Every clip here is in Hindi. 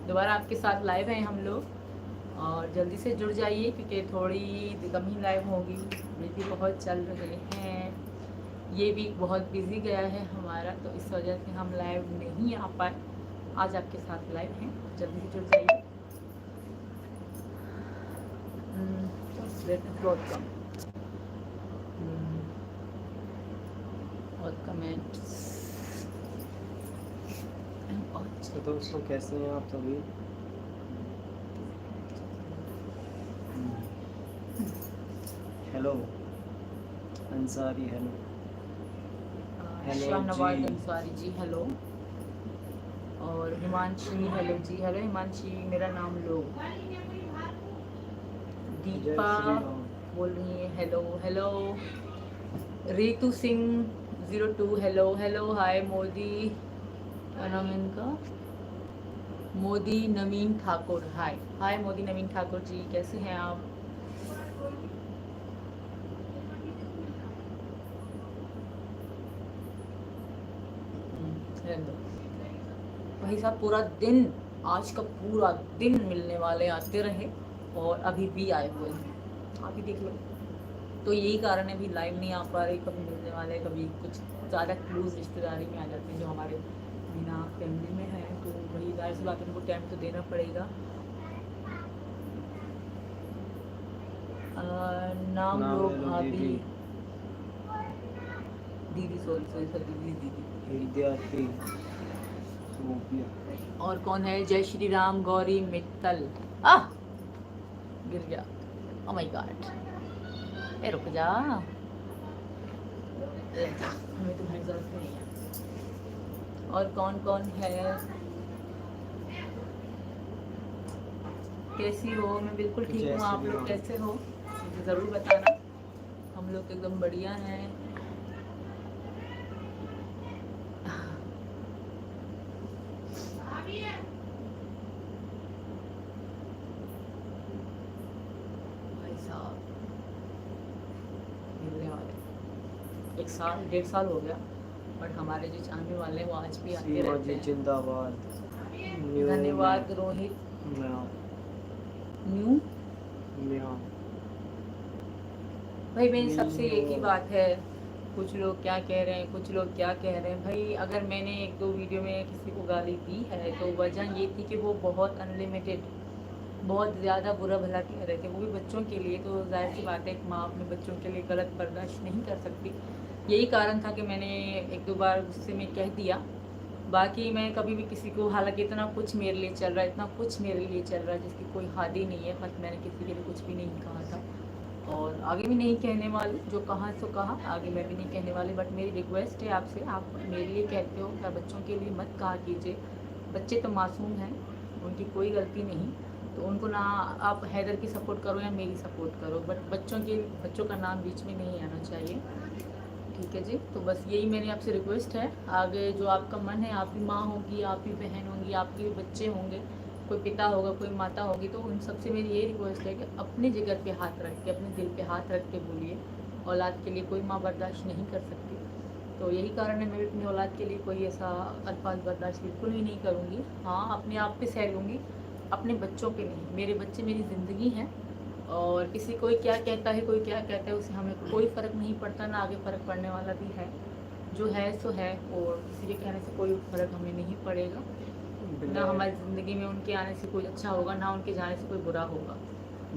दोबारा आपके साथ लाइव हैं हम लोग, और जल्दी से जुड़ जाइए क्योंकि थोड़ी कम ही लाइव होगी। बिजी बहुत चल रहे हैं, ये वीक बहुत बिजी गया है हमारा, तो इस वजह से हम लाइव नहीं आ पाए। आज आपके साथ लाइव हैं, जल्दी से जुड़ जाइए। और कमेंट्स। तो दोस्तों कैसे हैं आप सभी? Hello Ansari, hello Shahnawaz Ansari ji hello, और हिमांशी हेलो जी, हेलो हिमांशी मेरा नाम लो। दीपा बोल रही है hello hello. Ritu Singh 02 hello hello. Hi Modi, क्या नाम है इनका, मोदी नवीन ठाकुर। हाय हाय मोदी नवीन ठाकुर जी, कैसे हैं आप? भाई साहब पूरा दिन, आज का पूरा दिन मिलने वाले आते रहे और अभी भी आए हुए हैं, आप ही देख लो। तो यही कारण है भी लाइव नहीं आ पा रही, कभी मिलने वाले, कभी कुछ ज़्यादा क्लोज रिश्तेदारी में आ जाते हैं जो हमारे बिना फैमिली में है, तो वही जाहिर सी बात है उनको टाइम तो देना पड़ेगा। नाम लो भाभी, दीदी सॉरी दीदी विद्यार्थी। और कौन है? जय श्री राम गौरी मित्तल। गिर गया, ओ माय गॉड, ए रुक जा, हमें तुम्हारी जरूरत नहीं है। और कौन कौन है? कैसी हो? मैं बिल्कुल ठीक हूँ, आप लोग कैसे हो मुझे ज़रूर बताना। हम लोग एकदम बढ़िया हैं। भाई साहब मिलने वाले 1 साल 1.5 साल हो गया, बट हमारे जो चाहने वाले हैं वो आज भी आते रहते हैं। जिंदाबाद। धन्यवाद रोहित। न्यू भाई मेरी सबसे एक ही बात है, कुछ लोग क्या कह रहे हैं, कुछ लोग क्या कह रहे हैं। भाई अगर मैंने 1-2 वीडियो में किसी को गाली दी है तो वजह ये थी कि वो बहुत अनलिमिटेड, बहुत ज़्यादा बुरा भला कह रहे थे, वो भी बच्चों के लिए। तो जाहिर सी बात है एक माँ अपने बच्चों के लिए गलत बर्दाश्त नहीं कर सकती। यही कारण था कि मैंने 1-2 बार गुस्से में कह दिया। बाकी मैं कभी भी किसी को, हालांकि इतना कुछ मेरे लिए चल रहा है, इतना कुछ मेरे लिए चल रहा है जिसकी कोई हद ही नहीं है, बट मैंने किसी के लिए कुछ भी नहीं कहा था और आगे भी नहीं कहने वाली। जो कहा सो कहा, आगे मैं भी नहीं कहने वाली। बट मेरी रिक्वेस्ट है आपसे, आप मेरे लिए कहते हो क्या बच्चों के लिए मत कहा कीजिए। बच्चे तो मासूम हैं, उनकी कोई गलती नहीं, तो उनको ना आप हैदर की सपोर्ट करो या मेरी सपोर्ट करो, बट बच्चों का नाम बीच में नहीं आना चाहिए, ठीक है जी। तो बस यही मेरी आपसे रिक्वेस्ट है। आगे जो आपका मन है, आप भी माँ होगी, आप भी बहन होंगी, आपके भी बच्चे होंगे, कोई पिता होगा, कोई माता होगी, तो उन सबसे मेरी ये रिक्वेस्ट है कि अपने जिगर पे हाथ रख के, अपने दिल पे हाथ रख के बोलिए। औलाद के लिए कोई माँ बर्दाश्त नहीं कर सकती, तो यही कारण है मैं भी अपनी औलाद के लिए कोई ऐसा अल्फाज बर्दाश्त बिल्कुल भी नहीं करूँगी। हाँ अपने आप पे सह लूँगी, अपने बच्चों पे नहीं। मेरे बच्चे मेरी ज़िंदगी हैं, और किसी कोई क्या कहता है, कोई क्या कहता है, उससे हमें कोई फ़र्क नहीं पड़ता, ना आगे फ़र्क पड़ने वाला भी है। जो है सो है, और किसी के कहने से कोई फ़र्क हमें नहीं पड़ेगा। ना हमारी ज़िंदगी में उनके आने से कोई अच्छा होगा, ना उनके जाने से कोई बुरा होगा,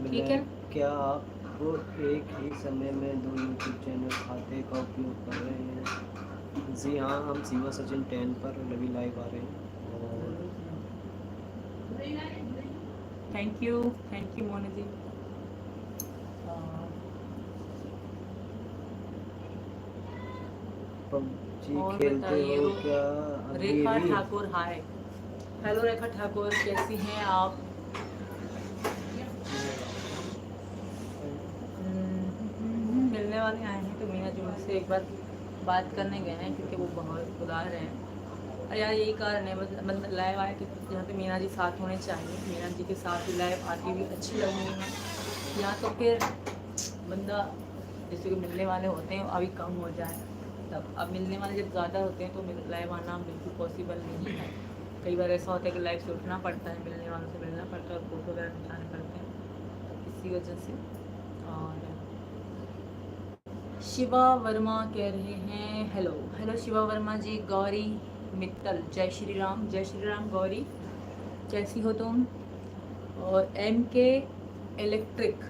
ठीक है। क्या आप एक ही समय में 2 यूट्यूब चैनल खाते का उपयोग कर रहे हैं? जी हाँ, हम शिवा सचिन 10 पर अभी लाइव आ रहे हैं। थैंक यू मोनी जी। और बताइए क्या? रेखा ठाकुर हाय, हेलो रेखा ठाकुर, कैसी हैं आप? मिलने वाले आए हैं, तो मीना जी मुझसे एक बार बात करने गए हैं क्योंकि वो बहुत उदार हैं। अरे यार यही कारण है, मतलब लाइव आए कि जहाँ पे मीना जी साथ होने चाहिए, मीना जी के साथ भी लाइव आती भी अच्छी लगनी है। या तो फिर बंदा जैसे कि मिलने वाले होते हैं अभी कम हो जाए तब, अब मिलने वाले जब ज़्यादा होते हैं तो लाइव आना बिल्कुल पॉसिबल नहीं है। कई बार ऐसा होता है कि लाइव से उठना पड़ता है, मिलने वालों से मिलना पड़ता है और फोटो वगैरह खिंचाने पड़ते हैं, तो इसी वजह से। और शिवा वर्मा कह रहे हैं हेलो। हेलो शिवा वर्मा जी। गौरी मित्तल, जय श्री राम गौरी, कैसी हो तुम? और एम के इलेक्ट्रिक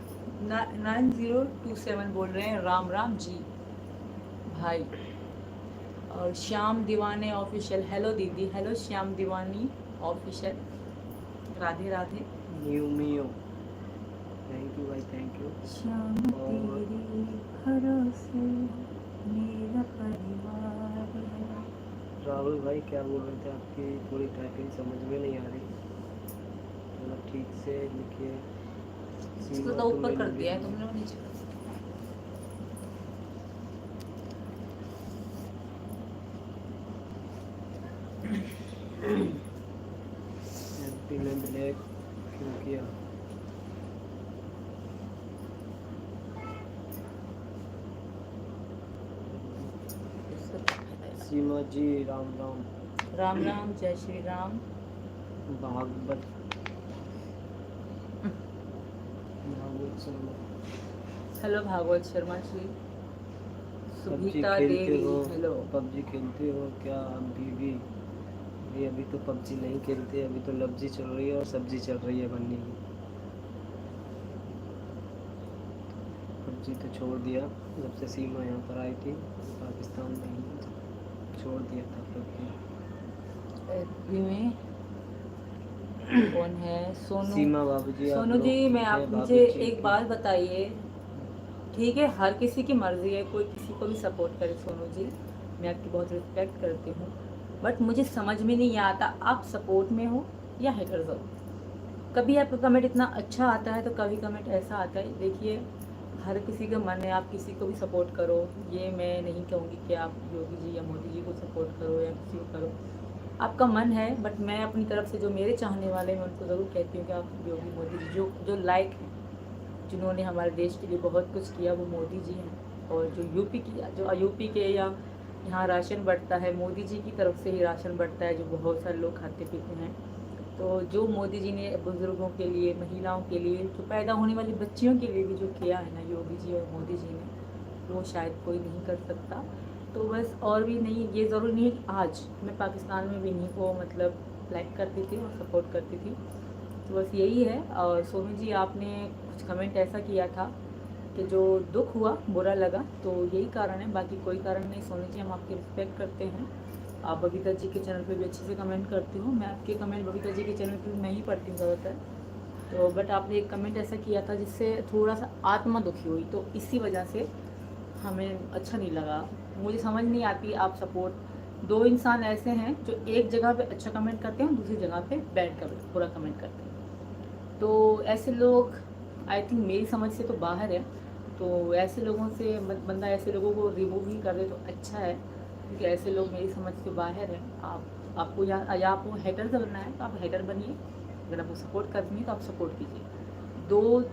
9027 बोल रहे हैं राम राम जी भाई। और श्याम दीवाने ऑफिशियल, हेलो दीदी, hello Shyam Deewani official, Radhe Radhe. New मियो, थैंक यू भाई, थैंक यू। श्याम तेरे भरोसे मेरा परिवार है। राहुल भाई क्या बोल रहे थे? आपकी पूरी टाइपिंग समझ में नहीं आ रही, थोड़ा ठीक से लिखिए। इसको तो ऊपर कर दिया है तुम लोगों ने, नीचे कर दिया। एमपी में ब्लैक क्यों किया? सीमा जी राम राम। राम राम, जय श्री राम। भागवत शर्मा, हेलो भागवत शर्मा जी। पबजी सुभीता खेलते देवी, हो? हेलो। पबजी खेलते हो क्या अभी भी? अभी तो पबजी नहीं खेलते, अभी तो लब्जी चल रही है और सब्जी चल रही है बनने की। पबजी तो छोड़ दिया जब से सीमा यहाँ पर आई थी, पाकिस्तान में ही छोड़ दिया था पबजी। में कौन है? सोनू। सीमा बाबूजी, आप सोनू लोग जी, ठीक मैं है? आप मुझे बाबूजी एक बात बताइए, ठीक है हर किसी की मर्जी है, कोई किसी को भी सपोर्ट करे। सोनू जी, मैं आपकी बहुत रिस्पेक्ट करती हूँ, बट मुझे समझ में नहीं आता आप सपोर्ट में हो या हेटर्स हो। कभी आपका कमेंट इतना अच्छा आता है तो कभी कमेंट ऐसा आता है। देखिए हर किसी का मन है, आप किसी को भी सपोर्ट करो, ये मैं नहीं कहूँगी कि आप योगी जी या मोदी जी को सपोर्ट करो या किसी को करो, आपका मन है। बट मैं अपनी तरफ से जो मेरे चाहने वाले मैं उनको ज़रूर कहती हूँ कि आप योगी मोदी जी जो लायक हैं, जिन्होंने हमारे देश के लिए बहुत कुछ किया, वो मोदी जी हैं। और जो यूपी के या यहाँ राशन बढ़ता है, मोदी जी की तरफ से ही राशन बढ़ता है, जो बहुत सारे लोग खाते पीते हैं। तो जो मोदी जी ने बुज़ुर्गों के लिए, महिलाओं के लिए, जो पैदा होने वाली बच्चियों के लिए भी जो किया है ना योगी जी और मोदी जी ने, वो शायद कोई नहीं कर सकता। तो बस, और भी नहीं, ये ज़रूरी नहीं है कि आज मैं पाकिस्तान में भी नहीं को मतलब लाइक करती थी और सपोर्ट करती थी। तो बस यही है। और सोनू जी, आपने कुछ कमेंट ऐसा किया था कि जो दुख हुआ, बुरा लगा, तो यही कारण है, बाकी कोई कारण नहीं। सोनू जी, हम आपकी रिस्पेक्ट करते हैं। आप बबीता जी के चैनल पे भी अच्छे से कमेंट करती हूँ, मैं आपके कमेंट बबीता जी के चैनल पे नहीं पढ़ती हूँ ज़्यादातर। तो बट आपने एक कमेंट ऐसा किया था जिससे थोड़ा सा आत्मा दुखी हुई, तो इसी वजह से हमें अच्छा नहीं लगा। मुझे समझ नहीं आती, आप सपोर्ट, दो इंसान ऐसे हैं जो एक जगह पे अच्छा कमेंट करते हैं, दूसरी जगह पे बैड कमेंट, बुरा कमेंट करते हैं। तो ऐसे लोग आई थिंक मेरी समझ से तो बाहर है। तो ऐसे लोगों से बंदा ऐसे लोगों को रिमूव ही कर दे तो अच्छा है, क्योंकि ऐसे लोग मेरी समझ से बाहर हैं। आपको या आपको हेटर से बनना है तो आप हेटर बनिए, अगर आपको सपोर्ट करनी है तो आप सपोर्ट कीजिए।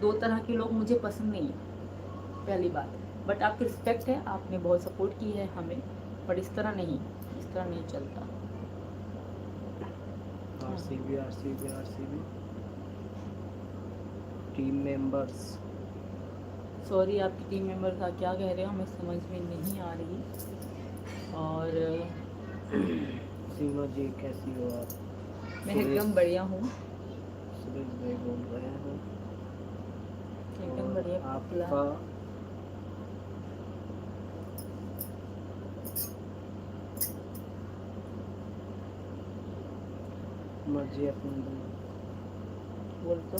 दो तरह के लोग मुझे पसंद नहीं है, पहली बात। बट आपकी रिस्पेक्ट है, आपने बहुत सपोर्ट की है हमें, बट इस तरह नहीं चलता। आरसीबी टीम मेंबर्स, सॉरी, आपकी टीम मेंबर का क्या कह रहे हो हमें समझ में नहीं आ रही। और सीमा जी कैसी हो आप? मैं एकदम बढ़िया हूँ, सुरेश भाई बोल रहे हैं। एकदम बढ़िया। आपका मर्जी अपनी बोल तो।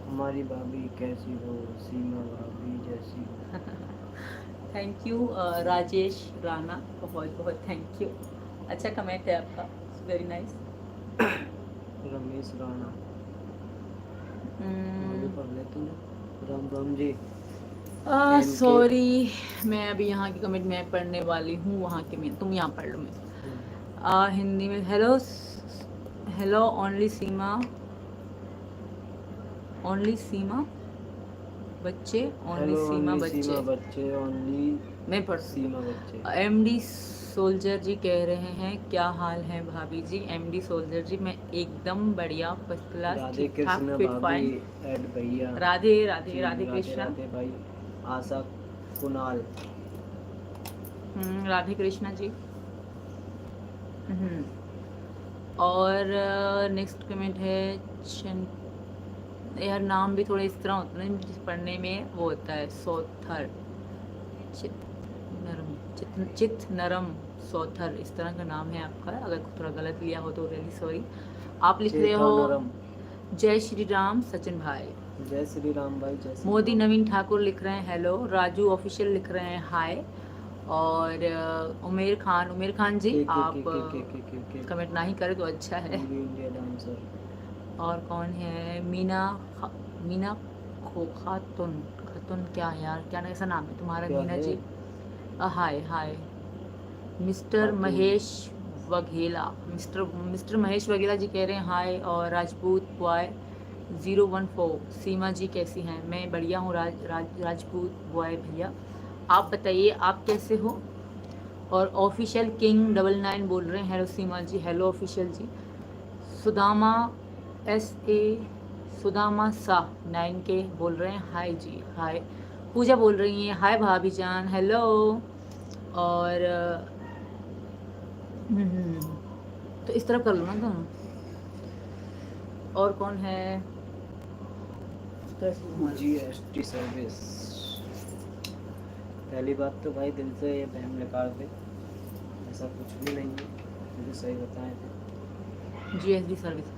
हमारी भाभी कैसी हो? सीमा भाभी जैसी हो। थैंक यू राजेश राणा, बहुत बहुत थैंक यू, अच्छा कमेंट है आपका, वेरी नाइस। रमेश राणा पढ़ ले तूने। राम राम जी। सॉरी, मैं अभी यहाँ के कमेंट मैं पढ़ने वाली हूँ, वहाँ के मैं, तुम यहाँ पढ़ लो। मैं हिंदी में हेलो ओनली सीमा बच्चे, ओनली हेलो सीमा ओनली सीमा बच्चे। बच्चे, ओनली मैं पढ़ सीमा बच्चे। एमडी सोल्जर जी कह रहे हैं क्या हाल है भाभी जी। एमडी सोल्जर जी मैं एकदम बढ़िया, फर्स्ट क्लास, राधे ठीक ठाक, कृष्ण फिट भाभी फाइन। एड भैया। राधे राधे जी राधे राधे कृष्णा। राधे भाई। आशा कुणाल। राधे कृष्णा जी। हम्म, और नेक्स्ट कमेंट है शन, यार नाम भी थोड़े इस तरह होता है ना, पढ़ने में वो होता है सोथर, चित नरम, चित नरम सोथर, इस तरह का नाम है आपका। अगर थोड़ा गलत लिया हो तो रियली सॉरी। आप लिख रहे हो चेतनरम। जय श्री राम सचिन भाई। जय श्री राम भाई, जय श्री मोदी राम। नवीन ठाकुर लिख रहे हैं हेलो। राजू ऑफिशियल लिख रहे हैं हाय। और उमेर खान जी आप के कमेंट ना ही करें तो अच्छा है। पूरी इंडिया डांसर। और कौन है, मीना खातून, खातून क्या है यार, क्या ऐसा नाम है तुम्हारा क्या मीना है? जी। हाय हाय। मिस्टर खातून। महेश वघेला, मिस्टर महेश वघेला जी कह रहे हैं हाय। और राजपूत बॉय 014, सीमा जी कैसी हैं। मैं बढ़िया हूँ राजपूत बॉय भैया, आप बताइए आप कैसे हो। और ऑफिशियल किंग 99 बोल रहे हैं हेलो सीमा जी। हेलो ऑफिशियल जी। सुदामा SA, सुदामा शाह 9K बोल रहे हैं हाय जी हाय। पूजा बोल रही हैं हाय भाभी जान हेलो। और तो इस तरह कर लो ना तुम। और कौन है, GST सर्विस। पहली बात तो भाई दिल से ये बहन निकाल दे, ऐसा कुछ भी नहीं है, मुझे सही बताएं थे। GSD service.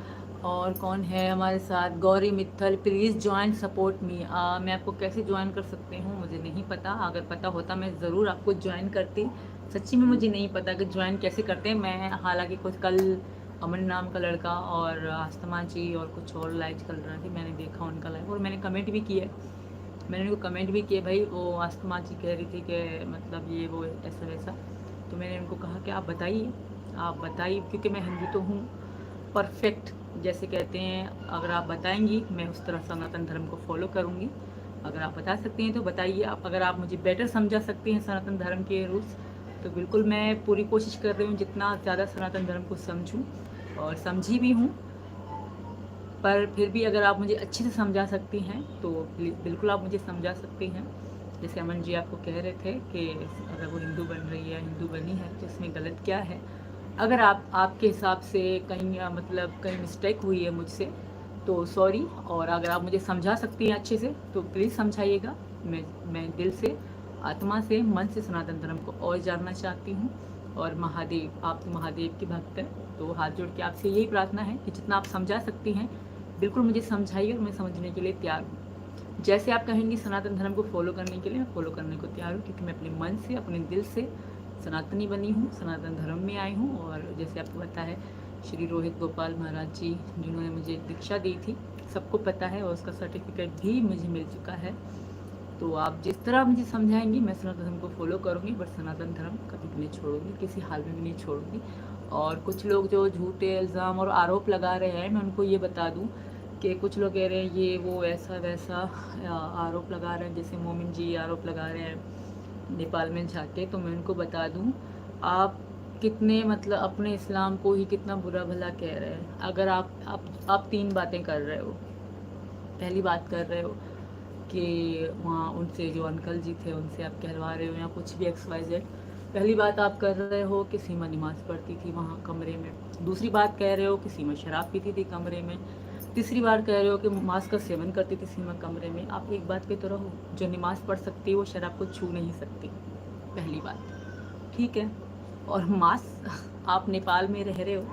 और कौन है हमारे साथ, Gauri Mittal please join support me. मैं आपको कैसे ज्वाइन कर सकती हूँ मुझे नहीं पता, अगर पता होता मैं ज़रूर आपको ज्वाइन करती। सच्ची में मुझे नहीं पता कि ज्वाइन कैसे करते हैं। मैं हालांकि कुछ कल अमन नाम का लड़का और आस्तमा जी और कुछ और लाइव कर रहे थे, मैंने देखा उनका लाइव और मैंने कमेंट भी किए। मैंने उनको कमेंट भी किए भाई, वो आस्तमा जी कह रही थी कि मतलब ये वो ऐसा वैसा, तो मैंने उनको कहा कि आप बताइए क्योंकि मैं हिंदू तो हूँ परफेक्ट, जैसे कहते हैं, अगर आप बताएंगी मैं उस तरह सनातन धर्म को फॉलो करूँगी। अगर आप बता सकती हैं तो बताइए आप, अगर आप मुझे बेटर समझा सकती हैं सनातन धर्म के रूल्स तो बिल्कुल मैं पूरी कोशिश कर रही हूँ जितना ज़्यादा सनातन धर्म को समझूँ, और समझी भी हूँ। पर फिर भी अगर आप मुझे अच्छे से समझा सकती हैं तो बिल्कुल आप मुझे समझा सकती हैं। जैसे अमन जी आपको कह रहे थे कि अगर वो हिंदू बन रही है, हिंदू बनी है तो इसमें गलत क्या है। अगर आपके हिसाब से कहीं मतलब कहीं मिस्टेक हुई है मुझसे तो सॉरी, और अगर आप मुझे समझा सकती हैं अच्छे से तो प्लीज़ समझाइएगा। मैं दिल से, आत्मा से, मन से सनातन धर्म को और जानना चाहती हूँ। और महादेव, आप तो महादेव की भक्त हैं, तो हाथ जोड़ के आपसे यही प्रार्थना है कि जितना आप समझा सकती हैं बिल्कुल मुझे समझाइए और मैं समझने के लिए तैयार हूँ। जैसे आप कहेंगी सनातन धर्म को फॉलो करने के लिए मैं फॉलो करने को तैयार हूँ, क्योंकि मैं अपने मन से, अपने दिल से सनातनी बनी हूँ, सनातन धर्म में आई हूँ। और जैसे आपको पता है श्री रोहित गोपाल महाराज जी जिन्होंने मुझे दीक्षा दी थी, सबको पता है, और उसका सर्टिफिकेट भी मुझे मिल चुका है। तो आप जिस तरह मुझे समझाएंगी मैं सनातन धर्म को फॉलो करूँगी, बट सनातन धर्म कभी भी नहीं छोड़ूंगी, किसी हाल में भी नहीं छोड़ूंगी। और कुछ लोग जो झूठे इल्ज़ाम और आरोप लगा रहे हैं, मैं उनको ये बता दूं कि कुछ लोग कह रहे हैं ये वो ऐसा वैसा आरोप लगा रहे हैं, जैसे मोमिन जी आरोप लगा रहे हैं नेपाल में जाके, तो मैं उनको बता दूं आप कितने मतलब अपने इस्लाम को ही कितना बुरा भला कह रहे हैं। अगर आप 3 बातें कर रहे हो। पहली बात कर रहे हो कि वहाँ उनसे जो अंकल जी थे उनसे आप कहलवा रहे हो या कुछ भी XYZ। पहली बात आप कर रहे हो कि सीमा नमाज़ पढ़ती थी वहाँ कमरे में। दूसरी बात कह रहे हो कि सीमा शराब पीती थी कमरे में। तीसरी बार कह रहे हो कि मांस का सेवन करती थी सीमा कमरे में। आप एक बात पे तो रहो, जो नमाज़ पढ़ सकती है वो शराब को छू नहीं सकती, पहली बात, ठीक है। और मांस, आप नेपाल में रह रहे हो,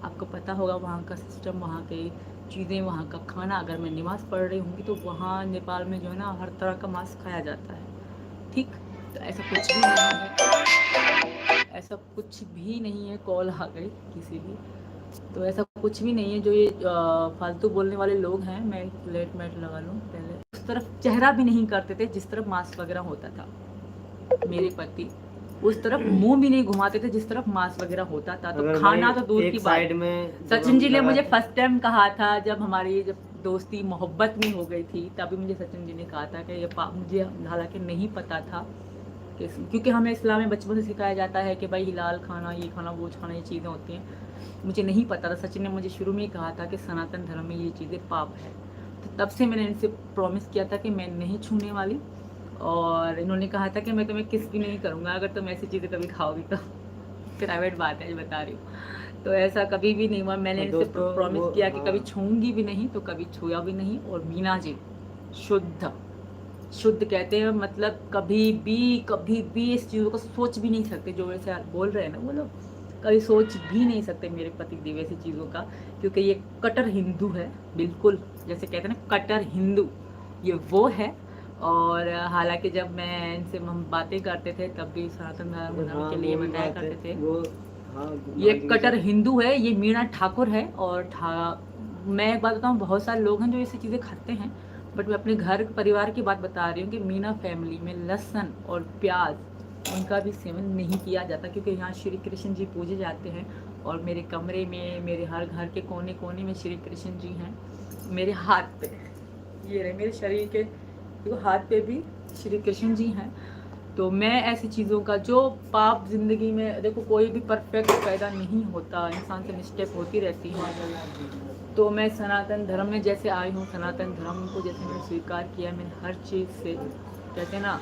आपको पता होगा वहाँ का सिस्टम, वहाँ के चीज़ें, वहाँ का खाना। अगर मैं नमाज़ पढ़ रही हूँगी तो वहाँ नेपाल में जो है ना हर तरह का मांस खाया जाता है, ठीक। तो ऐसा कुछ भी नहीं है, ऐसा कुछ भी नहीं है। कॉल आ गई किसी की, तो ऐसा कुछ भी नहीं है। जो ये फालतू बोलने वाले लोग हैं, मैं लेट मैट लगा लूँ पहले, उस तरफ चेहरा भी नहीं करते थे जिस तरफ मांस वगैरह होता था। मेरे पति उस तरफ मुंह भी नहीं घुमाते थे जिस तरफ मांस वगैरह होता था। तो खाना तो दूर की बात। में सचिन जी ने मुझे फर्स्ट टाइम कहा था जब दोस्ती मोहब्बत में हो गई थी, तभी मुझे सचिन जी ने कहा था कि ये पाप, मुझे हालांकि नहीं पता था कि, क्योंकि हमें इस्लाम में बचपन से सिखाया जाता है कि भाई हिलाल खाना, ये खाना, वो खाना, ये चीज़ें होती हैं। मुझे नहीं पता था, सचिन ने मुझे शुरू में ही कहा था कि सनातन धर्म में ये चीज़ें पाप है। तो तब से मैंने इनसे प्रॉमिस किया था कि मैं नहीं छूने वाली, और इन्होंने कहा था कि मैं तुम्हें किस भी नहीं करूँगा अगर तुम ऐसी चीज़ें कभी खाओगी तो। प्राइवेट बात है, बता रही हूँ। तो ऐसा कभी भी नहीं हुआ, मैंने इनसे दोस्तों प्रॉमिस वो किया कि कभी हाँ, छूऊंगी भी नहीं, तो कभी छुआ भी नहीं। और मीना जी शुद्ध शुद्ध कहते हैं, मतलब कभी भी इस चीज़ों को सोच भी नहीं सकते, जो वैसे बोल रहे हैं ना वो लोग, कभी सोच भी नहीं सकते मेरे पति देव ऐसी चीज़ों का, क्योंकि ये कट्टर हिंदू है, बिल्कुल जैसे कहते हैं ना कट्टर हिंदू, ये वो है। और हालांकि जब मैं इनसे हम बातें करते थे तब भी सनातन धर्म मनाने हाँ के वो लिए भी बताया बात है करते थे। वो। हाँ ये मान लीजिए कट्टर हिंदू है, ये मीणा ठाकुर है। और मैं एक बात बताऊँ, बहुत सारे लोग हैं जो ऐसी चीज़ें खाते हैं, बट मैं अपने घर परिवार की बात बता रही हूँ कि मीना फैमिली में लहसुन और प्याज उनका भी सेवन नहीं किया जाता, क्योंकि यहाँ श्री कृष्ण जी पूजे जाते हैं। और मेरे कमरे में, मेरे हर घर के कोने कोने में श्री कृष्ण जी हैं। मेरे हाथ पे, ये रहे मेरे शरीर के देखो हाथ पे भी श्री कृष्ण जी हैं। तो मैं ऐसी चीज़ों का, जो पाप जिंदगी में, देखो कोई भी परफेक्ट पैदा नहीं होता, इंसान से मिस्टेक होती रहती है। तो मैं सनातन धर्म में जैसे आई हूँ, सनातन धर्म को जैसे मैंने स्वीकार किया, मैंने हर चीज़ से, कहते हैं ना,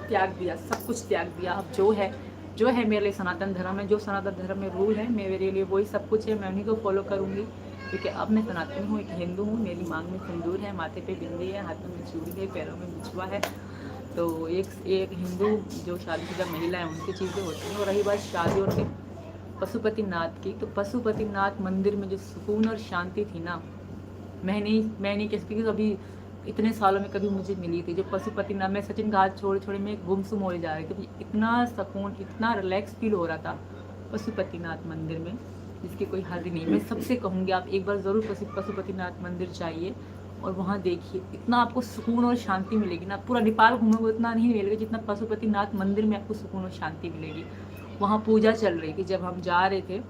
त्याग दिया, सब कुछ त्याग दिया। अब जो है मेरे लिए सनातन धर्म है, जो सनातन धर्म में रूल है मेरे लिए वही सब कुछ है, मैं उन्हीं को फॉलो करूँगी। क्योंकि अब मैं सनातन हूँ, एक हिंदू हूँ, मेरी मांग में सिंदूर है, माथे पे बिंदी है, हाथों में चूड़ी है, पैरों में बिछुआ है। तो एक हिंदू जो शादीशुदा महिला है उनकी चीज़ें होती हैं। और रही बात शादी और पशुपतिनाथ की, तो पशुपतिनाथ मंदिर में जो सुकून और शांति थी ना, मैं नहीं कह सकती कि अभी इतने सालों में कभी मुझे मिली थी। जो पशुपतिनाथ, मैं सचिन का हाथ छोड़े छोड़े मैं गुमसुम हो जा रही थी, इतना सुकून, इतना रिलैक्स फील हो रहा था पशुपतिनाथ मंदिर में, जिसकी कोई हद नहीं। मैं सबसे कहूँगी आप एक बार ज़रूर पशुपतिनाथ मंदिर जाइए और वहाँ देखिए, इतना आपको सुकून और शांति मिलेगी ना। पूरा नेपाल घूमोगे उतना नहीं मिलेगा जितना पशुपतिनाथ मंदिर में आपको सुकून और शांति मिलेगी। वहाँ पूजा चल रही थी, जब हम जा रहे थे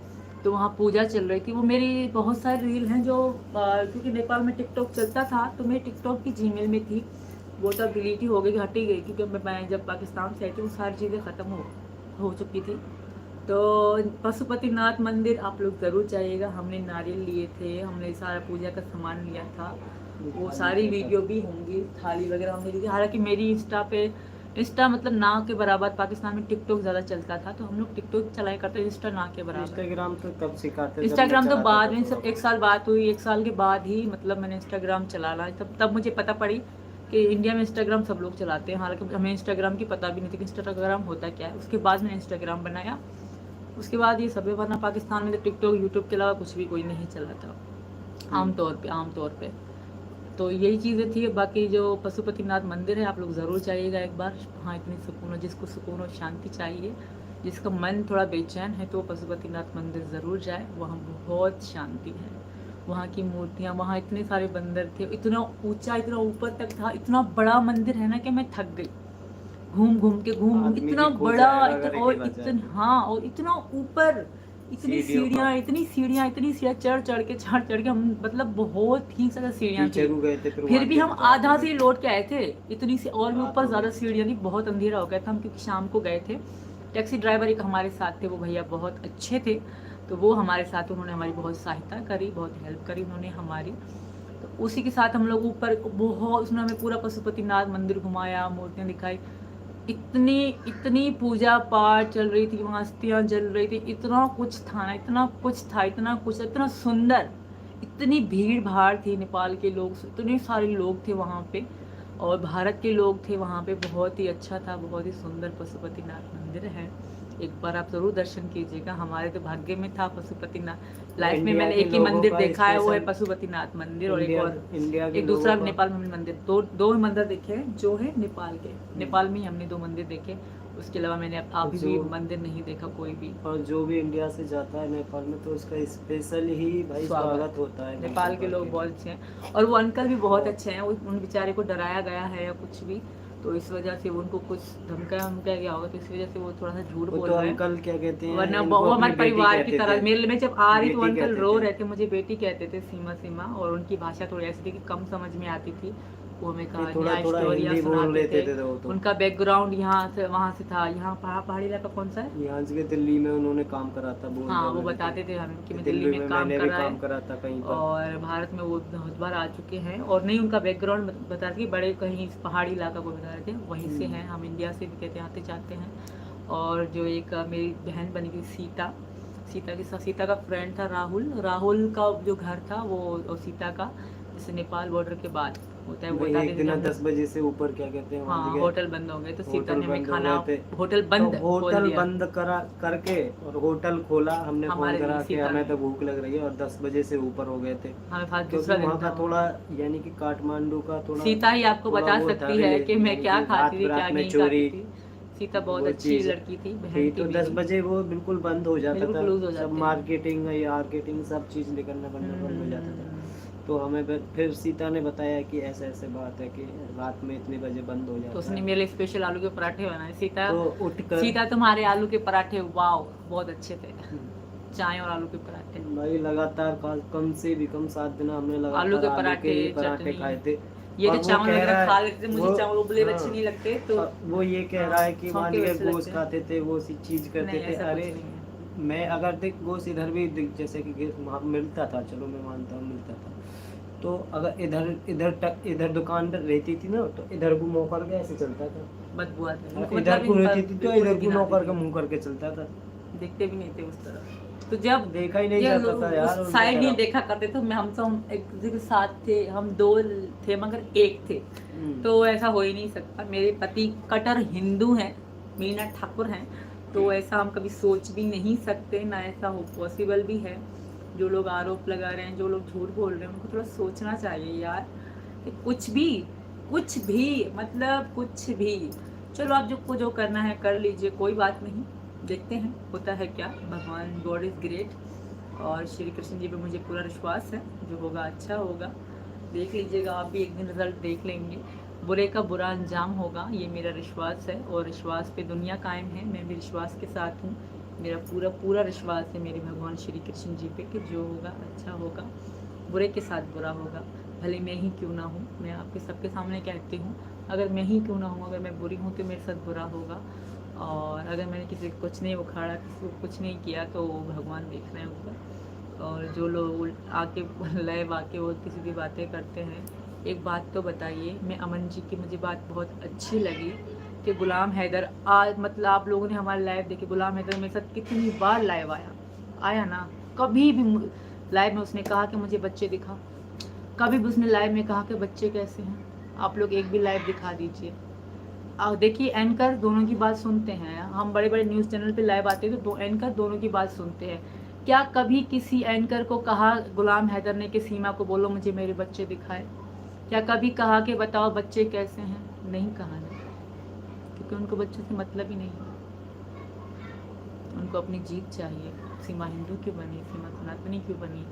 तो वहाँ पूजा चल रही थी। वो मेरी बहुत सारी रील हैं जो क्योंकि नेपाल में टिकटॉक चलता था, तो मेरी टिकटॉक की जीमेल में थी, वो तो डिलीट ही हो गई, हट ही गई, क्योंकि मैं जब पाकिस्तान से आई थी वो सारी चीज़ें ख़त्म हो चुकी थी। तो पशुपतिनाथ मंदिर आप लोग ज़रूर जाइएगा। हमने नारियल लिए थे, हमने सारा पूजा का सामान लिया था, वो सारी वीडियो भी होंगी, थाली वगैरह हमने ली थी। हालांकि मेरी इंस्टा मतलब ना के बराबर, पाकिस्तान में टिकटॉक ज़्यादा चलता था, तो हम लोग टिकटॉक चलाया करते, इंस्टा ना के बराबर। इंस्टाग्राम तो तब सिखाते, इंस्टाग्राम तो बाद में, सब 1 साल बाद हुई, 1 साल के बाद ही मतलब मैंने इंस्टाग्राम चलाना, तब मुझे पता पड़ी कि इंडिया में इंस्टाग्राम सब लोग चलाते हैं। हालांकि हमें इंस्टाग्राम की पता भी नहीं थी कि इंस्टाग्राम होता क्या है। उसके बाद मैंने इंस्टाग्राम बनाया, उसके बाद ये सब, वरना पाकिस्तान में तो टिकटॉक यूट्यूब के अलावा कुछ भी कोई नहीं चला था आमतौर पे। तो यही चीज़ें थी। बाकी जो पशुपतिनाथ मंदिर है आप लोग ज़रूर जाइएगा एक बार। हाँ, इतनी सुकून हो, जिसको सुकून और शांति चाहिए, जिसका मन थोड़ा बेचैन है, तो पशुपतिनाथ मंदिर ज़रूर जाए, वहाँ बहुत शांति है। वहाँ की मूर्तियाँ, वहाँ इतने सारे बंदर थे, इतना ऊंचा, इतना ऊपर तक था, इतना बड़ा मंदिर है ना कि मैं थक गई घूम घूम के, इतना बड़ा, हाँ, और इतना ऊपर, इतनी सीढ़ियाँ चढ़ के हम, मतलब बहुत ही ज्यादा सीढ़ियाँ थी। फिर भी हम आधा से लौट के आए थे, इतनी सी और भी ऊपर ज्यादा सीढ़ियाँ थी, बहुत अंधेरा हो गया था। हम क्योंकि शाम को गए थे, टैक्सी ड्राइवर एक हमारे साथ थे, वो भैया बहुत अच्छे थे, तो वो हमारे साथ, उन्होंने हमारी बहुत सहायता करी, बहुत हेल्प करी उन्होंने हमारी। तो उसी के साथ हम लोग ऊपर बहुत, उसने हमें पूरा पशुपतिनाथ मंदिर घुमाया, मूर्तियाँ दिखाई, इतनी पूजा पाठ चल रही थी, वहाँ अस्थियाँ जल रही थी, इतना कुछ था ना, इतना सुंदर, इतनी भीड़ भाड़ थी। नेपाल के लोग, इतने सारे लोग थे वहाँ पे, और भारत के लोग थे वहाँ पे, बहुत ही अच्छा था, बहुत ही सुंदर पशुपतिनाथ मंदिर है। एक बार आप जरूर दर्शन कीजिएगा। हमारे तो भाग्य में था पशुपतिनाथ, लाइफ में मैंने एक ही मंदिर देखा है, वो है पशुपतिनाथ मंदिर, और एक दूसरा नेपाल में मंदिर, दो मंदिर देखे हैं जो है नेपाल में ही हमने 2 मंदिर देखे, उसके अलावा मैंने अभी भी मंदिर नहीं देखा कोई भी। और जो भी इंडिया से जाता है नेपाल में, तो उसका स्पेशल ही भाई स्वागत होता है। नेपाल के लोग बहुत अच्छे हैं, और वो अंकल भी बहुत अच्छे हैं। उन बेचारे को डराया गया है या कुछ भी, तो इस वजह से उनको कुछ धमकाया गया होगा, तो इस वजह से वो थोड़ा सा झूठ वो बोल तो रहे हैं। अंकल क्या कहते हैं, वरना इनको वो अपनी हमारे बेटी परिवार की कहते तरह, थे, मेरे में जब आ रही तो बेटी अंकल कहते रो थे। रहे थे, मुझे बेटी कहते थे, सीमा, और उनकी भाषा थोड़ी ऐसी थी कि कम समझ में आती थी। वो हमें ये थोड़ा कहानियाँ थोड़ा स्टोरियाँ हिंदी बोल सुनाते लेते थे। थे वो तो। उनका बैकग्राउंड यहाँ से वहाँ से था। यहाँ पहाड़ी इलाका कौन सा है? यहाँ से दिल्ली में उन्होंने काम करा था, बोल हाँ, रहे वो मेरे को बताते थे हमें कि कि मैं दिल्ली दिल्ली में में काम मैंने कर भी रहा काम है, करा था कहीं पर। और भारत में वो बहुत बार आ चुके हैं। और नहीं, उनका बैकग्राउंड बता रहे कि बड़े कहीं पहाड़ी इलाका को बता रहे थे, वहीं से हैं। हम इंडिया से भी कहते आते जाते हैं। और जो एक मेरी बहन बनी थी सीता के साथ, सीता का फ्रेंड था राहुल का जो घर था वो, और सीता का जैसे नेपाल बॉर्डर के बाद होता है, वो भाई बताते एक थे कि दिन हम 10 बजे से ऊपर क्या कहते हैं वहाँ हाँ गए, होटल बंद हो गए, तो सीता होटल ने हमें बंद हो खाना, गए थे। होटल तो बंद खोल होटल दिया बंद करा करके और होटल खोला, हमने फोन हमारे लिए, करा कि सीता हमें ने। तो भूख लग रही है, और 10 बजे से ऊपर हो गए थे। हमें पास क्योंकि दूसरा वहाँ दिन का था। थोड़ा यानी कि काठमांडू का थोड़ा सीता ही आपको थोड़ा बता वो था सकती है कि मैं यानी क्या कि खाती रात थी, क्या रात में नहीं चोरी, खाती थी। सीता बहुत वो अच्छी चीज़ लड़की थी, थी। बहन थी तो 10 मेरी। बजे वो बिल्कुल बंद हो जाता बिल्कुल था, क्लोज हो सब जाते हैं। मार्केटिंग मार्केटिंग सब चीज़ निकलना करना बंद हो जाता था। तो हमें फिर सीता ने बताया कि ऐसे ऐसे बात है कि रात में इतने बजे बंद हो तो जाता उसने है। मेरे लिए स्पेशल आलू के पराठे बनाए। तो उठकर सीता तुम्हारे आलू के पराठे वाओ बहुत अच्छे थे, चाय और आलू के पराठे। भाई लगातार कम से भी कम 7 दिन हमने आलू लगातार के आलू के पराठे, ही पराठे चटनी, खाए थे। ये और तो वो चावल कह वगैरह रहा खा है लेते थे, मुझे वो, चावल उबले अच्छे नहीं हाँ, लगते तो वो ये कह हाँ, रहा है कि मान सौंके लिया अच्छे गोश्त लगते हैं। खाते थे, वो सी चीज़ करते नहीं, थे। ऐसा कुछ अरे नहीं है। मैं अगर देख गोश्त इधर भी जैसे कि वहाँ मिलता था, चलो मैं मानता हूँ मिलता था, तो अगर इधर दुकान रहती थी ना, तो इधर को मुँह करके ऐसे चलता था, बदबू आती है, और उनको इधर मतलब को रहती थी तो बिल्कुल इधर नहीं को मुँह गिनाते करके थे, मुँह करके चलता था। दिखते भी नहीं थे उस तरह। तो जब देखा ही नहीं ये जाता था उस यार उनकी साइड नहीं तरफ। देखा करते तो मैं, हम तो हम एक दूसरे के साथ थे, हम दो थे मगर एक थे, हम्म। तो ऐसा हो ही नहीं सकता। मेरे पति कट्टर हिंदू हैं, मीना ठाकुर हैं, तो ऐसा हम कभी सोच भी नहीं सकते, ना ऐसा हो पॉसिबल भी है। जो लोग आरोप लगा रहे हैं, जो लोग झूठ बोल रहे हैं, उनको थोड़ा सोचना चाहिए यार कि कुछ भी मतलब कुछ भी। चलो आप जो करना है कर लीजिए, कोई बात नहीं, देखते हैं होता है क्या। भगवान गॉड इज़ ग्रेट, और श्री कृष्ण जी पे मुझे पूरा विश्वास है, जो होगा अच्छा होगा। देख लीजिएगा, आप भी एक दिन रिजल्ट देख लेंगे। बुरे का बुरा अंजाम होगा, ये मेरा विश्वास है, और विश्वास पे दुनिया कायम है। मैं भी विश्वास के साथ हूँ, मेरा पूरा पूरा विश्वास है मेरे भगवान श्री कृष्ण जी पे कि जो होगा अच्छा होगा, बुरे के साथ बुरा होगा। भले मैं ही क्यों ना हूँ, मैं आपके सबके सामने कहती हूँ, अगर मैं ही क्यों ना हूँ, अगर मैं बुरी हूँ तो मेरे साथ बुरा होगा। और अगर मैंने किसी को कुछ नहीं उखाड़ा, किसी को कुछ नहीं किया, तो भगवान देख रहे हैं ऊपर। और जो लोग आके लाइव आके वो किसी भी बातें करते हैं, एक बात तो बताइए, मैं अमन जी की मुझे बात बहुत अच्छी लगी कि गुलाम हैदर आज, मतलब आप लोगों ने हमारे लाइव देखे, गुलाम हैदर मेरे साथ कितनी बार लाइव आया ना, कभी भी लाइव में उसने कहा कि मुझे बच्चे दिखा, कभी भी उसने लाइव में कहा कि बच्चे कैसे हैं। आप लोग एक भी लाइव दिखा दीजिए। देखिए, एंकर दोनों की बात सुनते हैं, हम बड़े बड़े न्यूज़ चैनल पे लाइव आते हैं तो एंकर दोनों की बात सुनते हैं। क्या कभी किसी एंकर को कहा गुलाम हैदर ने कि सीमा को बोलो मुझे मेरे बच्चे दिखाए? क्या कभी कहा कि बताओ बच्चे कैसे हैं? नहीं कहा ना, क्योंकि उनको बच्चों से मतलब ही नहीं है, उनको अपनी जीत चाहिए। सीमा हिंदू क्यों बनी, सीमा सनातनी क्यों बनी,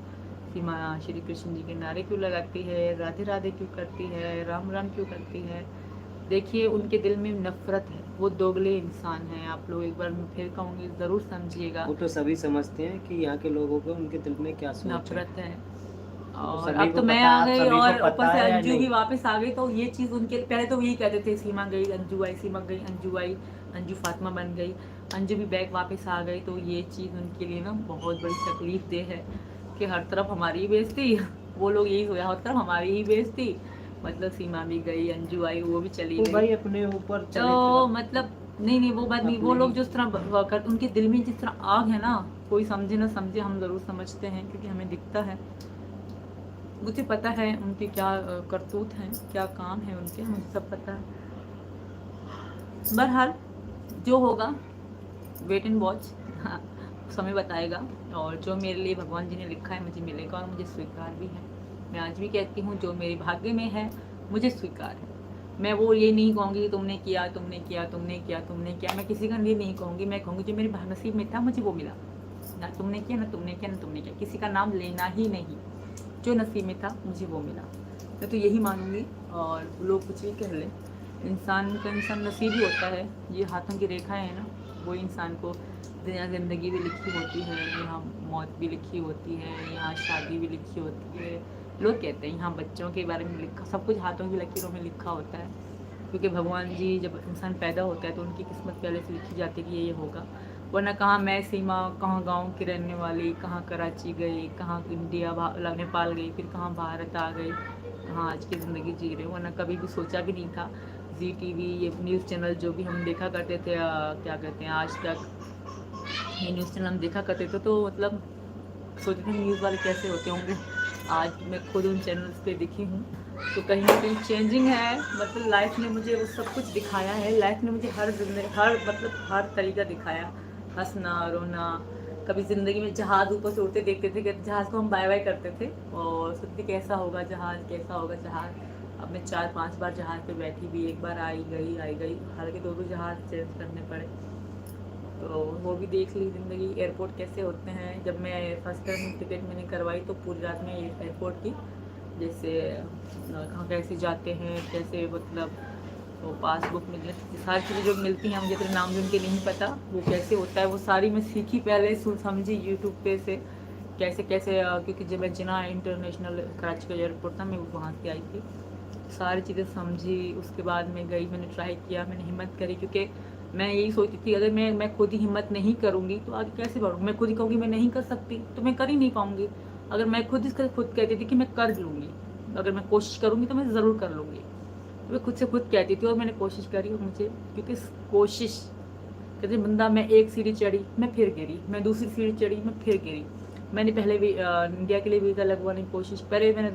सीमा श्री कृष्ण जी के नारे क्यों लगाती है, राधे राधे क्यों करती है, राम राम क्यों करती है? देखिए, उनके दिल में नफरत है, वो दोगले इंसान हैं। आप लोग एक बार मैं फिर कहूँगी, ज़रूर समझिएगा। वो तो सभी समझते हैं कि यहाँ के लोगों को उनके दिल में क्या सोच है। नफरत है। तो और सभी अब को तो मैं पता, आ आप गई, सभी को और पता ऊपर से है या अंजू भी नहीं? वापस आ गई, तो ये चीज़ उनके पहले तो यही कहते थे, सीमा गई अंजू आई, सीमा गई अंजू आई, अंजू फातिमा बन गई, अंजू भी बैक वापस आ गई। तो ये चीज़ उनके लिए ना बहुत बड़ी तकलीफ दे है कि हर तरफ हमारी ही बेइज्जती, वो लोग यही सोया, हर तरफ हमारी ही बेइज्जती, मतलब सीमा भी गई, अंजू आई, वो भी चली वो गई। भाई अपने ऊपर तो मतलब नहीं वो बात नहीं, वो अपने लोग ही- जिस तरह कर, उनके दिल में जिस तरह आग है ना, कोई समझे ना समझे, हम ज़रूर समझते हैं क्योंकि हमें दिखता है, मुझे पता है उनके क्या करतूत हैं, क्या काम है उनके, मुझे सब पता है। बहरहाल जो होगा वेट एंड वॉच, हाँ, समय बताएगा। और जो मेरे लिए भगवान जी ने लिखा है मुझे मिलेगा, और मुझे स्वीकार भी है। मैं आज भी कहती हूँ, जो मेरे भाग्य में है मुझे स्वीकार है। मैं वो ये नहीं कहूँगी कि तुमने किया तुमने किया तुमने किया तुमने किया, मैं किसी का लिए नहीं कहूँगी, मैं कहूँगी जो मेरे नसीब में था मुझे वो मिला। ना तुमने किया ना तुमने किया ना तुमने किया, किसी का नाम लेना ही नहीं, जो नसीब में था मुझे वो मिला। मैं तो यही मानूंगी, और लोग कुछ भी कह लें, इंसान नसीबी होता है। ये हाथों की रेखा है ना, वो इंसान को यहाँ ज़िंदगी भी लिखी होती है, यहाँ मौत भी लिखी होती है, यहाँ शादी भी लिखी होती है। लोग कहते हैं यहाँ बच्चों के बारे में लिखा, सब कुछ हाथों की लकीरों में लिखा होता है, क्योंकि भगवान जी जब इंसान पैदा होता है तो उनकी किस्मत पहले से लिखी जाती है कि ये होगा। वरना कहाँ मैं सीमा, कहाँ गांव की रहने वाली, कहाँ कराची गई, कहाँ इंडिया नेपाल गई, फिर कहाँ भारत आ गई, कहाँ आज की ज़िंदगी जी रही हूँ। वरना कभी भी सोचा भी नहीं था। जी टीवी, ये न्यूज़ चैनल जो भी हम देखा करते थे, क्या कहते हैं, आज तक, ये न्यूज़ चैनल हम देखा करते थे, तो मतलब सोचते थे न्यूज़ वाले कैसे होते होंगे। आज मैं खुद उन चैनल्स पे दिखी हूँ, तो कहीं ना कहीं चेंजिंग है। मतलब लाइफ ने मुझे वो सब कुछ दिखाया है, लाइफ ने मुझे हर तरीका दिखाया, हंसना रोना। कभी ज़िंदगी में जहाज़ ऊपर से उड़ते देखते थे, जहाज़ को हम बाय बाय करते थे और सोचते थे कैसा होगा जहाज़, कैसा होगा जहाज़। अब मैं 4-5 बार जहाज़ पे बैठी भी, एक बार आई गई, हालांकि 2 जहाज़ चेंज करने पड़े, तो वो भी देख ली ज़िंदगी। एयरपोर्ट कैसे होते हैं, जब मैं फर्स्ट टाइम टिकट मैंने करवाई तो पूरी रात में एयरपोर्ट की, जैसे कहाँ कैसे जाते हैं, कैसे मतलब वो पासबुक मिलने, सारी चीज़ें जो मिलती हैं, मुझे तो नाम भी उनके नहीं पता, वो कैसे होता है वो सारी मैं सीखी पहले, समझी यूट्यूब पे से कैसे कैसे क्योंकि जब मैं जिना इंटरनेशनल कराची का एयरपोर्ट था, मैं वहाँ से आई थी, सारी चीज़ें समझी। उसके बाद मैं गई, मैंने ट्राई किया, मैंने हिम्मत करी, क्योंकि मैं यही सोचती थी अगर मैं खुद ही हिम्मत नहीं करूँगी तो आगे कैसे बढ़ूँ। मैं खुद ही कहूँगी मैं नहीं कर सकती तो मैं कर ही नहीं पाऊँगी। अगर मैं खुद कहती थी कि मैं कर लूँगी, अगर मैं कोशिश करूँगी तो मैं ज़रूर कर लूँगी, तो मैं खुद से खुद कहती थी और मैंने कोशिश करी। और मुझे क्योंकि कोशिश कहते बंदा, मैं एक सीढ़ी चढ़ी मैं फिर गिरी, मैं दूसरी सीढ़ी चढ़ी मैं फिर गिरी। मैंने पहले भी इंडिया के लिए वीज़ा लगवाने की कोशिश, पहले मैंने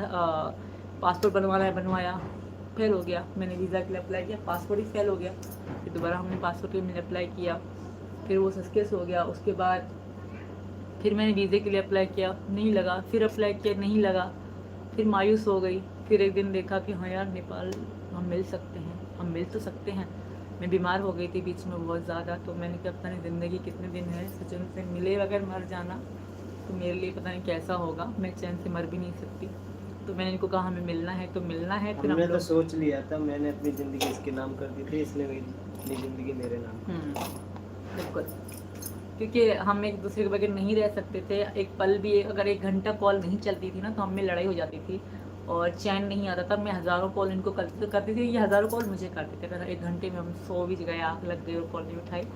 पासपोर्ट बनवाया, फेल हो गया। मैंने वीज़ा के लिए अप्लाई किया, पासपोर्ट ही फेल हो गया। फिर दोबारा हमने पासपोर्ट के लिए मैंने अप्लाई किया, फिर वो सक्सेस हो गया। उसके बाद फिर मैंने वीज़े के लिए अप्लाई किया, नहीं लगा, फिर अप्लाई किया, नहीं लगा, फिर मायूस हो गई। फिर एक दिन देखा कि हाँ यार नेपाल हम मिल सकते हैं, हम मिल तो सकते हैं। मैं बीमार हो गई थी बीच में बहुत ज़्यादा, तो मैंने कहा पता नहीं ज़िंदगी कितने दिन है, सचिन से मिले अगर मर जाना तो मेरे लिए पता नहीं कैसा होगा, मैं चैन से मर भी नहीं सकती। तो मैंने इनको कहा हमें मिलना है तो मिलना है। फिर हमने तो सोच लिया था, मैंने अपनी ज़िंदगी इसके नाम कर दी थी, इसने मेरी अपनी ज़िंदगी मेरे नाम। बिल्कुल, क्योंकि हम एक दूसरे के बगैर नहीं रह सकते थे। एक पल भी, अगर 1 घंटा कॉल नहीं चलती थी ना तो हमें लड़ाई हो जाती थी और चैन नहीं आता था। मैं हज़ारों कॉल इनको करती थी, ये हज़ारों कॉल मुझे करते थे। अगर 1 घंटे में हम सो भी गए, आँख लग गई और कॉल नहीं उठाई,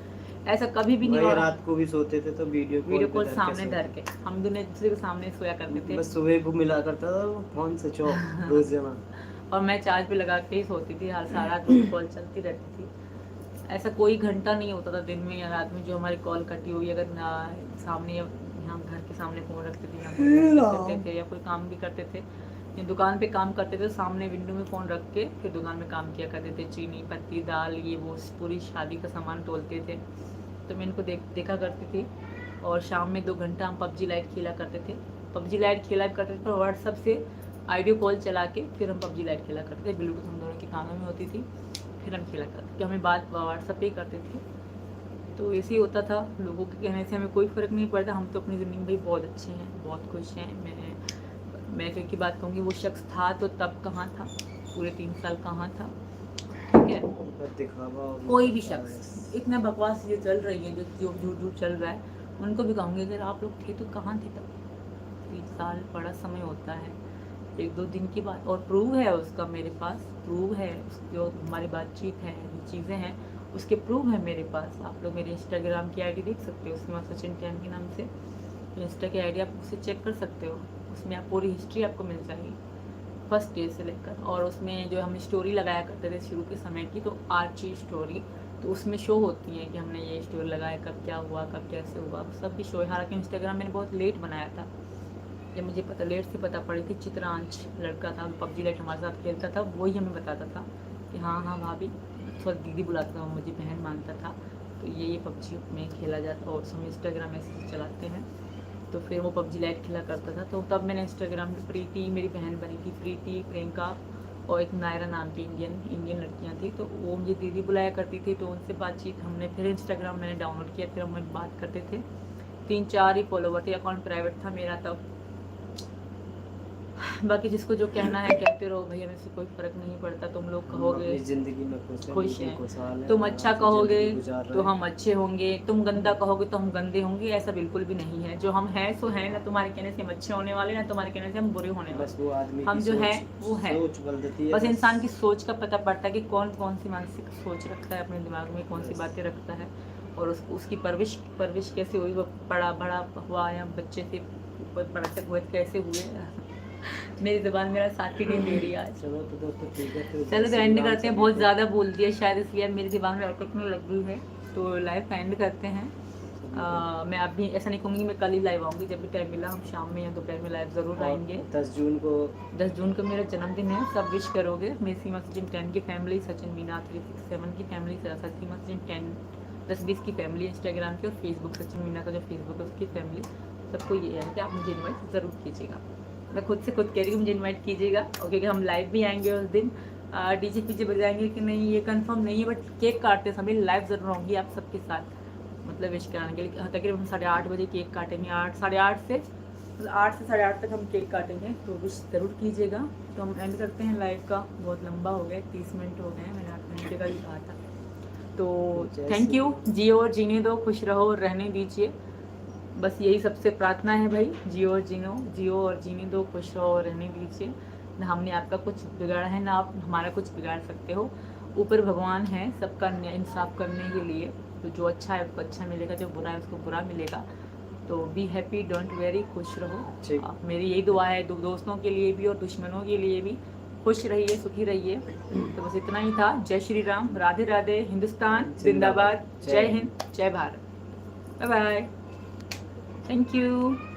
ऐसा कभी भी नहीं हुआ। रात को भी सोते थे तो वीडियो कॉल सामने धर के हम दोनों एक दूसरे के सामने सोया करते थे। बस सुबह को मिला करता था फोन से रोजाना। और मैं चार्ज पे लगा के ही सोती थी, हर सारा दिन कॉल चलती रहती थी। ऐसा कोई घंटा नहीं होता था दिन में या रात में जो हमारी कॉल कटी हुई। अगर सामने यहाँ घर के सामने फ़ोन रखते थे, यहाँ करते थे या कोई काम भी करते थे, या दुकान पे काम करते थे, सामने विंडो में फ़ोन रख के फिर दुकान में काम किया करते थे। चीनी पत्ती दाल ये वो पूरी शादी का सामान तोलते थे, तो मैं इनको देखा करती थी। और शाम में 2 घंटा हम पबजी लाइट खेला करते थे। पबजी लाइट खेला करते थे, व्हाट्सअप से ऑडियो कॉल चला के फिर हम पबजी लाइट खेला करते थे। ब्लूटूथ हम दोनों के कानों में होती थी, फिर हम खेला करते थे। हमें बात व्हाट्सअप पे ही करते थे, तो ऐसे ही होता था। लोगों के कहने से हमें कोई फ़र्क नहीं पड़ता, हम तो अपनी ज़िंदगी में भाई बहुत अच्छे हैं, बहुत खुश हैं। मैं फिर की बात कहूँगी, वो शख्स था तो तब कहाँ था, पूरे 3 साल कहाँ था, ठीक है। कोई भी शख्स, इतना बकवास ये चल रही है, जो झूठ चल रहा है, उनको भी कहूँगी अगर आप लोग थे तो कहाँ थे तब। 3 साल बड़ा समय होता है, 1-2 दिन की बात। और प्रूव है उसका, मेरे पास प्रूव है, जो हमारी बातचीत है, जो चीज़ें हैं उसके प्रूव है मेरे पास। आप लोग मेरे इंस्टाग्राम की आईडी देख सकते हो, उसमें सचिन टैन के नाम से इंस्टा की आईडी, आप उसे चेक कर सकते हो। उसमें आप पूरी हिस्ट्री आपको मिल जाएगी फर्स्ट डे से लेकर। और उसमें जो हम स्टोरी लगाया करते थे शुरू के समय की, तो आर्ची स्टोरी, तो उसमें शो होती है कि हमने ये स्टोरी लगाया, कब क्या हुआ, कब कैसे हुआ, सब भी शो है। हालांकि इंस्टाग्राम मैंने बहुत लेट बनाया था, ये मुझे लेट से पता पड़ी थी। चित्रांश लड़का था, पबजी लाइट हमारे साथ खेलता था, वही हमें बताता था कि हाँ हाँ भाभी, सॉरी दीदी बुलाता था, मुझे बहन मानता था। तो ये पबजी में खेला जाता और हम इंस्टाग्राम ऐसे चलाते हैं, तो फिर वो पबजी लाइट खेला करता था। तो तब मैंने इंस्टाग्राम पे प्रीति मेरी बहन बनी थी, प्रीति, प्रियंका और एक नायरा नाम की इंडियन लड़कियां थी, तो वो मुझे दीदी बुलाया करती थी। तो उनसे बातचीत हमने, फिर इंस्टाग्राम मैंने डाउनलोड किया, फिर हम बात करते थे। 3-4 ही फॉलोवर थे, अकाउंट प्राइवेट था मेरा तब। बाकी जिसको जो कहना है कहते रहो भाई, हमें से कोई फर्क नहीं पड़ता। तुम लोग हम कहोगे अपनी जिंदगी में खुश हैं, खुशहाल हैं, तुम आराम अच्छा से कहोगे जिंदगी गुजार तो रहे हैं। हम अच्छे होंगे, तुम गंदा कहोगे तो हम गंदे होंगे, ऐसा बिल्कुल भी नहीं है। जो हम हैं सो हैं, ना तुम्हारे कहने से हम अच्छे होने वाले, ना तुम्हारे कहने से हम बुरे होने बस वाले। वो आदमी हम की जो सोच, है वो है। सोच बदलती है बस इंसान की सोच का पता पड़ता है कि कौन कौन सी मानसिक सोच रखता है अपने दिमाग में, कौन सी बस। बातें रखता है, और उसकी परविश कैसे हुई, वो बड़ा हुआ या बच्चे से ऊपर बड़ा तक हुए कैसे हुए। मेरी ज़ुबान मेरा साथ ही नहीं दे रही आज। चलो तो दोस्तों ठीक है, फिर चलो तो श्री एंड राम करते हैं, सभी बहुत को। ज़्यादा बोल दिया शायद, इसलिए मेरी ज़ुबान में अटकने लग गई है। तो लाइव का एंड करते हैं। मैं अभी ऐसा नहीं कहूँगी मैं कल ही लाइव आऊँगी, जब भी टाइम मिला हम शाम में या दोपहर में लाइव ज़रूर और आएंगे। 10 जून को 10 जून को मेरा जन्मदिन है, सब विश करोगे। मेरी सीमा सचिन 10 की फैमिली, सचिन मीना 367 की फैमिली, सीमा सचिन 10-20 की फैमिली इंस्टाग्राम की, और फेसबुक सचिन मीना का जो फेसबुक है उसकी फैमिली। सबको ये है कि आप मुझे इन्वाइट ज़रूर कीजिएगा। मैं खुद से खुद कह रही हूँ मुझे इन्वाइट कीजिएगा, ओके। कि हम लाइव भी आएंगे उस दिन, डीजे पीजे बजाएंगे कि नहीं ये कंफर्म नहीं है, बट केक काटते समय लाइव ज़रूर आऊँगी आप सबके साथ, मतलब विश कराने के लिए। तकरीबन हम 8:30 बजे केक काटेंगे, 8-8:30 से 8 से 8:30 तक हम केक काटेंगे, तो विश ज़रूर कीजिएगा। तो हम एंड करते हैं लाइव का, बहुत लंबा हो गया, 30 मिनट हो गए हैं, मैंने 8 घंटे का ही कहा था। तो थैंक यू, जियो और जीने दो, खुश रहो और रहने दीजिए, बस यही सबसे प्रार्थना है भाई। जियो और जीने दो, खुश रहो और रहने दीजिए। ना हमने आपका कुछ बिगाड़ा है, ना आप हमारा कुछ बिगाड़ सकते हो। ऊपर भगवान है सबका इंसाफ करने के लिए, तो जो अच्छा है उसको अच्छा मिलेगा, जो बुरा है उसको बुरा मिलेगा। तो बी हैप्पी, डोंट वेरी, खुश रहो। मेरी यही दुआ है दोस्तों के लिए भी और दुश्मनों के लिए भी, खुश रहिए, सुखी रहिए। तो बस इतना ही था। जय श्री राम, राधे राधे, हिंदुस्तान जिंदाबाद, जय हिंद, जय Bharat, bye bye, thank you.